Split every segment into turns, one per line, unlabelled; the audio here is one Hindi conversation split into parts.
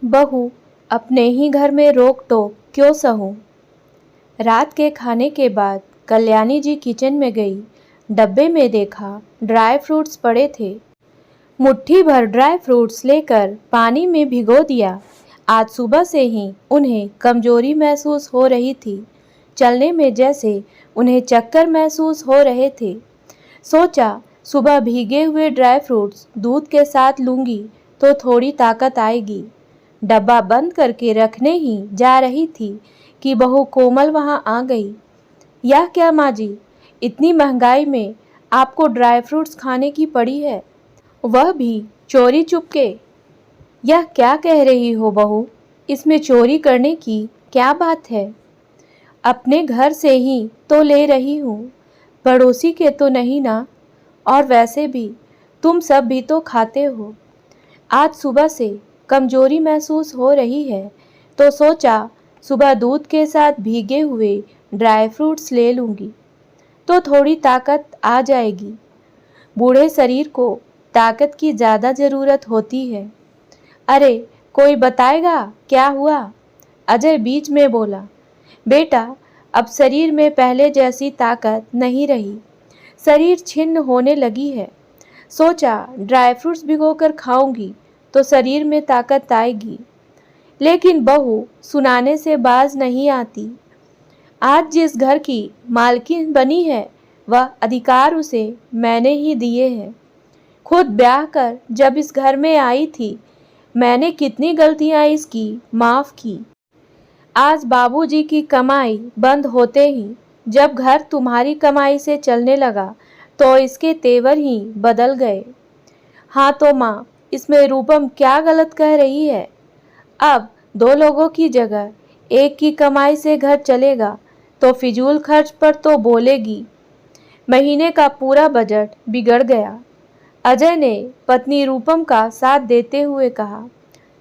बहू, अपने ही घर में रोक टोक क्यों सहूं। रात के खाने के बाद कल्याणी जी किचन में गई। डब्बे में देखा ड्राई फ्रूट्स पड़े थे। मुट्ठी भर ड्राई फ्रूट्स लेकर पानी में भिगो दिया। आज सुबह से ही उन्हें कमजोरी महसूस हो रही थी। चलने में जैसे उन्हें चक्कर महसूस हो रहे थे। सोचा सुबह भीगे हुए ड्राई फ्रूट्स दूध के साथ लूंगी तो थोड़ी ताकत आएगी। डब्बा बंद करके रखने ही जा रही थी कि बहू कोमल वहां आ गई। यह क्या माँ जी, इतनी महंगाई में आपको ड्राई फ्रूट्स खाने की पड़ी है, वह भी चोरी चुपके। यह क्या कह रही हो बहू, इसमें चोरी करने की क्या बात है। अपने घर से ही तो ले रही हूँ, पड़ोसी के तो नहीं ना। और वैसे भी तुम सब भी तो खाते हो। आज सुबह से कमजोरी महसूस हो रही है तो सोचा सुबह दूध के साथ भीगे हुए ड्राई फ्रूट्स ले लूंगी तो थोड़ी ताकत आ जाएगी। बूढ़े शरीर को ताकत की ज़्यादा ज़रूरत होती है। अरे कोई बताएगा क्या हुआ। अजय बीच में बोला, बेटा अब शरीर में पहले जैसी ताकत नहीं रही, शरीर छिन्न होने लगी है। सोचा ड्राई फ्रूट्स भिगोकर खाऊंगी तो शरीर में ताकत आएगी। लेकिन बहू सुनाने से बाज नहीं आती। आज जिस घर की मालकिन बनी है वह अधिकार उसे मैंने ही दिए हैं। खुद ब्याह कर जब इस घर में आई थी मैंने कितनी गलतियां इसकी माफ़ की। आज बाबूजी की कमाई बंद होते ही जब घर तुम्हारी कमाई से चलने लगा तो इसके तेवर ही बदल गए। हाँ तो माँ, इसमें रूपम क्या गलत कह रही है। अब दो लोगों की जगह एक की कमाई से घर चलेगा तो फिजूल खर्च पर तो बोलेगी। महीने का पूरा बजट बिगड़ गया। अजय ने पत्नी रूपम का साथ देते हुए कहा,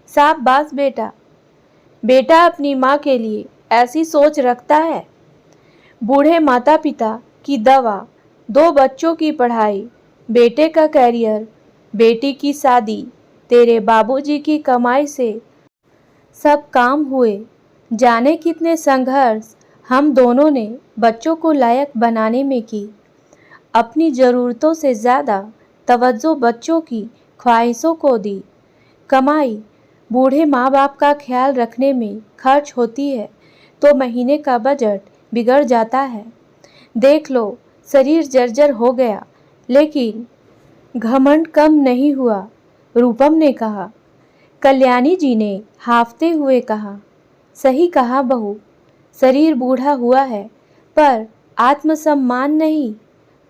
शाबाश बेटा, बेटा अपनी माँ के लिए ऐसी सोच रखता है। बूढ़े माता पिता की दवा, दो बच्चों की पढ़ाई, बेटे का करियर, बेटी की शादी, तेरे बाबूजी की कमाई से सब काम हुए। जाने कितने संघर्ष हम दोनों ने बच्चों को लायक बनाने में की। अपनी ज़रूरतों से ज़्यादा तवज्जो बच्चों की ख्वाहिशों को दी। कमाई बूढ़े माँ बाप का ख्याल रखने में खर्च होती है तो महीने का बजट बिगड़ जाता है। देख लो शरीर जर्जर हो गया लेकिन घमंड कम नहीं हुआ, रूपम ने कहा। कल्याणी जी ने हाफते हुए कहा, सही कहा बहू, शरीर बूढ़ा हुआ है पर आत्मसम्मान नहीं।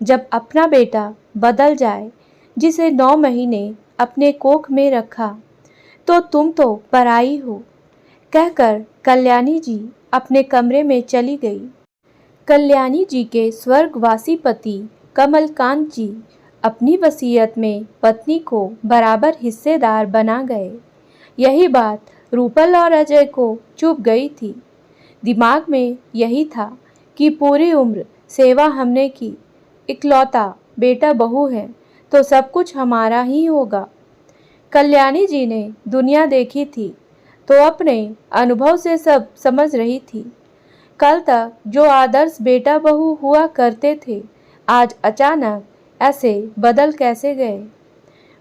जब अपना बेटा बदल जाए जिसे 9 महीने अपने कोख में रखा तो तुम तो पराई हो, कहकर कल्याणी जी अपने कमरे में चली गई। कल्याणी जी के स्वर्गवासी पति कमलकांत जी अपनी वसीयत में पत्नी को बराबर हिस्सेदार बना गए। यही बात रूपल और अजय को चुभ गई थी। दिमाग में यही था कि पूरी उम्र सेवा हमने की, इकलौता बेटा बहू है तो सब कुछ हमारा ही होगा। कल्याणी जी ने दुनिया देखी थी तो अपने अनुभव से सब समझ रही थी। कल तक जो आदर्श बेटा बहू हुआ करते थे आज अचानक ऐसे बदल कैसे गए।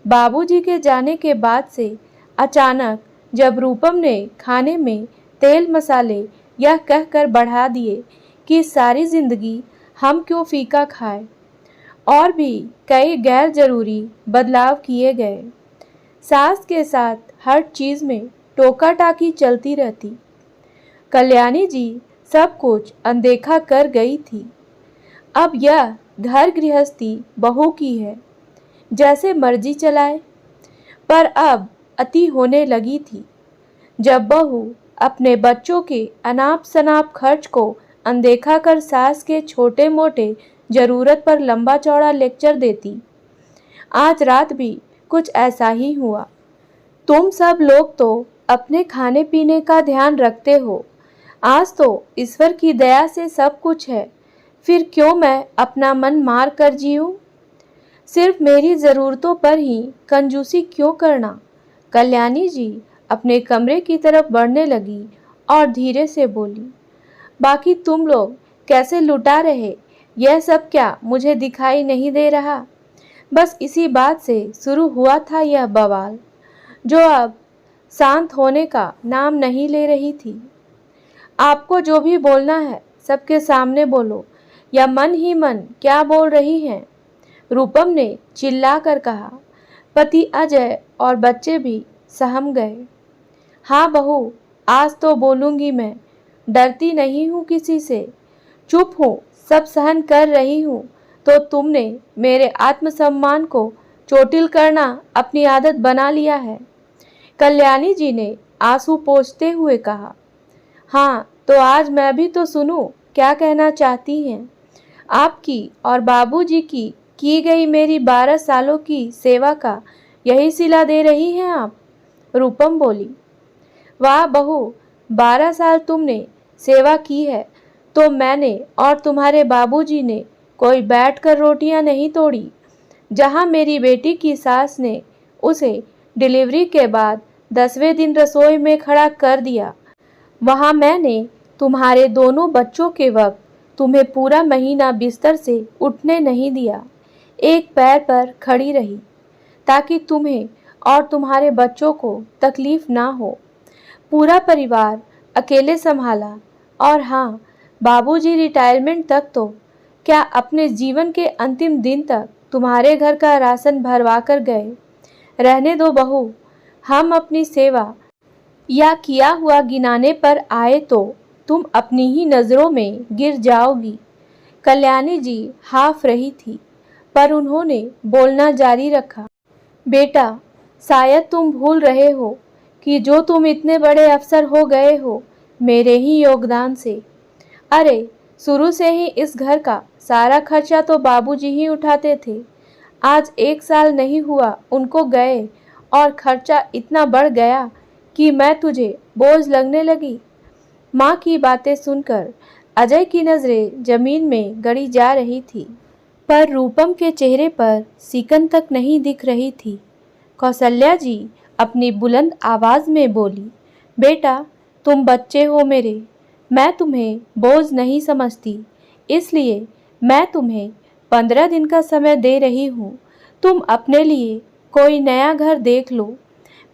बाबूजी के जाने के बाद से अचानक जब रूपम ने खाने में तेल मसाले यह कहकर बढ़ा दिए कि सारी जिंदगी हम क्यों फीका खाए, और भी कई गैर जरूरी बदलाव किए गए। सास के साथ हर चीज़ में टोका टाकी चलती रहती। कल्याणी जी सब कुछ अनदेखा कर गई थी। अब यह घर गृहस्थी बहू की है, जैसे मर्जी चलाए। पर अब अति होने लगी थी। जब बहू अपने बच्चों के अनाप शनाप खर्च को अनदेखा कर सास के छोटे मोटे ज़रूरत पर लंबा चौड़ा लेक्चर देती। आज रात भी कुछ ऐसा ही हुआ। तुम सब लोग तो अपने खाने पीने का ध्यान रखते हो, आज तो ईश्वर की दया से सब कुछ है, फिर क्यों मैं अपना मन मार कर जीऊँ। सिर्फ मेरी ज़रूरतों पर ही कंजूसी क्यों करना। कल्याणी जी अपने कमरे की तरफ बढ़ने लगी और धीरे से बोली, बाकी तुम लोग कैसे लुटा रहे, यह सब क्या मुझे दिखाई नहीं दे रहा? बस इसी बात से शुरू हुआ था यह बवाल, जो अब शांत होने का नाम नहीं ले रही थी। आपको जो भी बोलना है सबके सामने बोलो, या मन ही मन क्या बोल रही हैं? रूपम ने चिल्लाकर कहा। पति अजय और बच्चे भी सहम गए। हाँ बहू, आज तो बोलूँगी मैं, डरती नहीं हूँ किसी से, चुप हूँ, सब सहन कर रही हूँ, तो तुमने मेरे आत्मसम्मान को चोटिल करना अपनी आदत बना लिया है। कल्याणी जी ने आंसू पोंछते हुए कहा। हाँ, तो आज मैं भी तो सुनूं, क्या कहना चाहती हैं? आपकी और बाबूजी की गई मेरी 12 सालों की सेवा का यही सिला दे रही हैं आप? रूपम बोली। वाह बहू, 12 साल तुमने सेवा की है तो मैंने और तुम्हारे बाबूजी ने कोई बैठकर रोटियां नहीं तोड़ी। जहां मेरी बेटी की सास ने उसे डिलीवरी के बाद 10वें दिन रसोई में खड़ा कर दिया, वहां मैंने तुम्हारे दोनों बच्चों के वक्त तुम्हें पूरा महीना बिस्तर से उठने नहीं दिया। एक पैर पर खड़ी रही ताकि तुम्हें और तुम्हारे बच्चों को तकलीफ ना हो। पूरा परिवार अकेले संभाला। और हाँ, बाबूजी रिटायरमेंट तक तो क्या अपने जीवन के अंतिम दिन तक तुम्हारे घर का राशन भरवा कर गए। रहने दो बहू, हम अपनी सेवा या किया हुआ गिनाने पर आए तो तुम अपनी ही नज़रों में गिर जाओगी। कल्याणी जी हाफ रही थी, पर उन्होंने बोलना जारी रखा। बेटा, शायद तुम भूल रहे हो कि जो तुम इतने बड़े अफसर हो गए हो मेरे ही योगदान से। अरे, शुरू से ही इस घर का सारा खर्चा तो बाबूजी ही उठाते थे। आज 1 साल नहीं हुआ उनको गए और खर्चा इतना बढ़ गया कि मैं तुझे बोझ लगने लगी। माँ की बातें सुनकर अजय की नज़रें जमीन में गड़ी जा रही थी, पर रूपम के चेहरे पर सिकन तक नहीं दिख रही थी। कौसल्या जी अपनी बुलंद आवाज़ में बोली, बेटा, तुम बच्चे हो मेरे, मैं तुम्हें बोझ नहीं समझती, इसलिए मैं तुम्हें 15 दिन का समय दे रही हूँ। तुम अपने लिए कोई नया घर देख लो।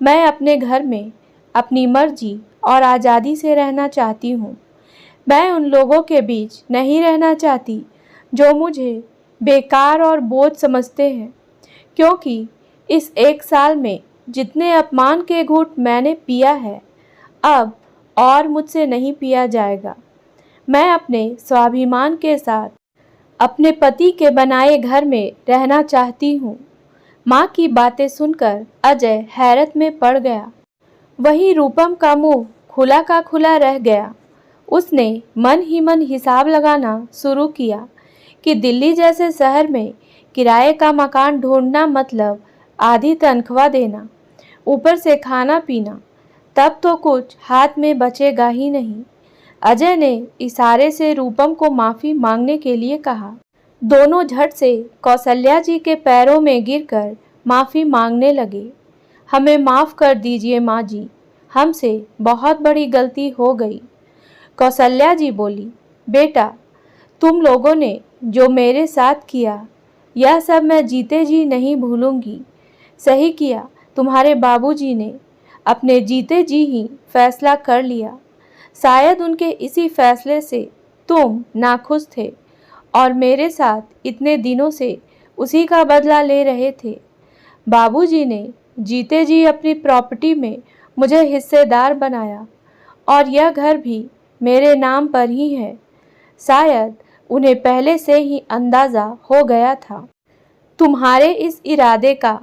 मैं अपने घर में अपनी मर्जी और आज़ादी से रहना चाहती हूँ। मैं उन लोगों के बीच नहीं रहना चाहती जो मुझे बेकार और बोझ समझते हैं, क्योंकि इस 1 साल में जितने अपमान के घूंट मैंने पिया है, अब और मुझसे नहीं पिया जाएगा। मैं अपने स्वाभिमान के साथ अपने पति के बनाए घर में रहना चाहती हूँ। माँ की बातें सुनकर अजय हैरत में पड़ गया। वहीं रूपम का मुंह खुला का खुला रह गया। उसने मन ही मन हिसाब लगाना शुरू किया कि दिल्ली जैसे शहर में किराए का मकान ढूंढना मतलब आधी तनख्वाह देना, ऊपर से खाना पीना, तब तो कुछ हाथ में बचेगा ही नहीं। अजय ने इशारे से रूपम को माफ़ी मांगने के लिए कहा। दोनों झट से कौसल्या जी के पैरों में गिरकर माफ़ी मांगने लगे। हमें माफ़ कर दीजिए माँ जी, हमसे बहुत बड़ी गलती हो गई। कौसल्या जी बोली, बेटा, तुम लोगों ने जो मेरे साथ किया, यह सब मैं जीते जी नहीं भूलूंगी। सही किया तुम्हारे बाबूजी ने, अपने जीते जी ही फैसला कर लिया। शायद उनके इसी फैसले से तुम नाखुश थे और मेरे साथ इतने दिनों से उसी का बदला ले रहे थे। बाबूजी ने जीते जी अपनी प्रॉपर्टी में मुझे हिस्सेदार बनाया और यह घर भी मेरे नाम पर ही है। शायद उन्हें पहले से ही अंदाज़ा हो गया था। तुम्हारे इस इरादे का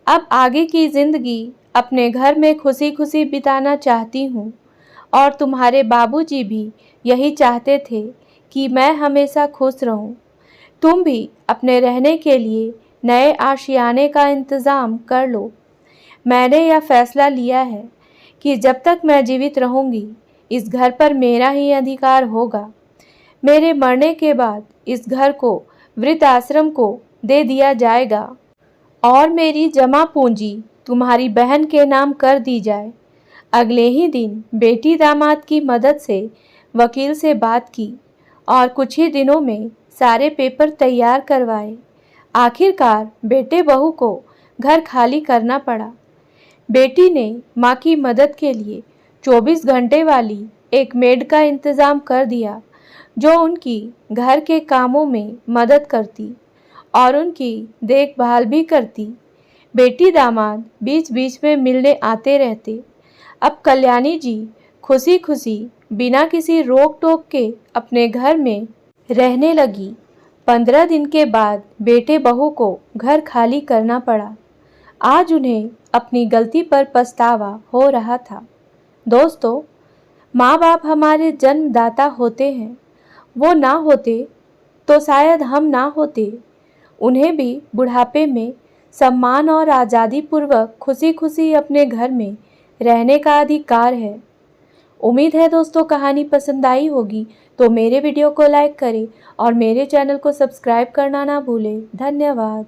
अब आगे की ज़िंदगी अपने घर में खुशी खुशी बिताना चाहती हूँ, और तुम्हारे बाबूजी भी यही चाहते थे कि मैं हमेशा खुश रहूँ। तुम भी अपने रहने के लिए नए आशियाने का इंतज़ाम कर लो। मैंने यह फैसला लिया है कि जब तक मैं जीवित रहूँगी, इस घर पर मेरा ही अधिकार होगा। मेरे मरने के बाद इस घर को वृद्धाश्रम को दे दिया जाएगा और मेरी जमा पूंजी तुम्हारी बहन के नाम कर दी जाए। अगले ही दिन बेटी दामाद की मदद से वकील से बात की और कुछ ही दिनों में सारे पेपर तैयार करवाए। आखिरकार बेटे बहू को घर खाली करना पड़ा। बेटी ने माँ की मदद के लिए 24 घंटे वाली एक मेड का इंतज़ाम कर दिया, जो उनकी घर के कामों में मदद करती और उनकी देखभाल भी करती। बेटी दामाद बीच बीच में मिलने आते रहते। अब कल्याणी जी खुशी खुशी बिना किसी रोक टोक के अपने घर में रहने लगी। 15 दिन के बाद बेटे बहू को घर खाली करना पड़ा। आज उन्हें अपनी गलती पर पछतावा हो रहा था। दोस्तों, माँ बाप हमारे जन्मदाता होते हैं। वो ना होते तो शायद हम ना होते। उन्हें भी बुढ़ापे में सम्मान और आज़ादी पूर्वक खुशी खुशी अपने घर में रहने का अधिकार है। उम्मीद है दोस्तों कहानी पसंद आई होगी, तो मेरे वीडियो को लाइक करें और मेरे चैनल को सब्सक्राइब करना ना भूलें। धन्यवाद।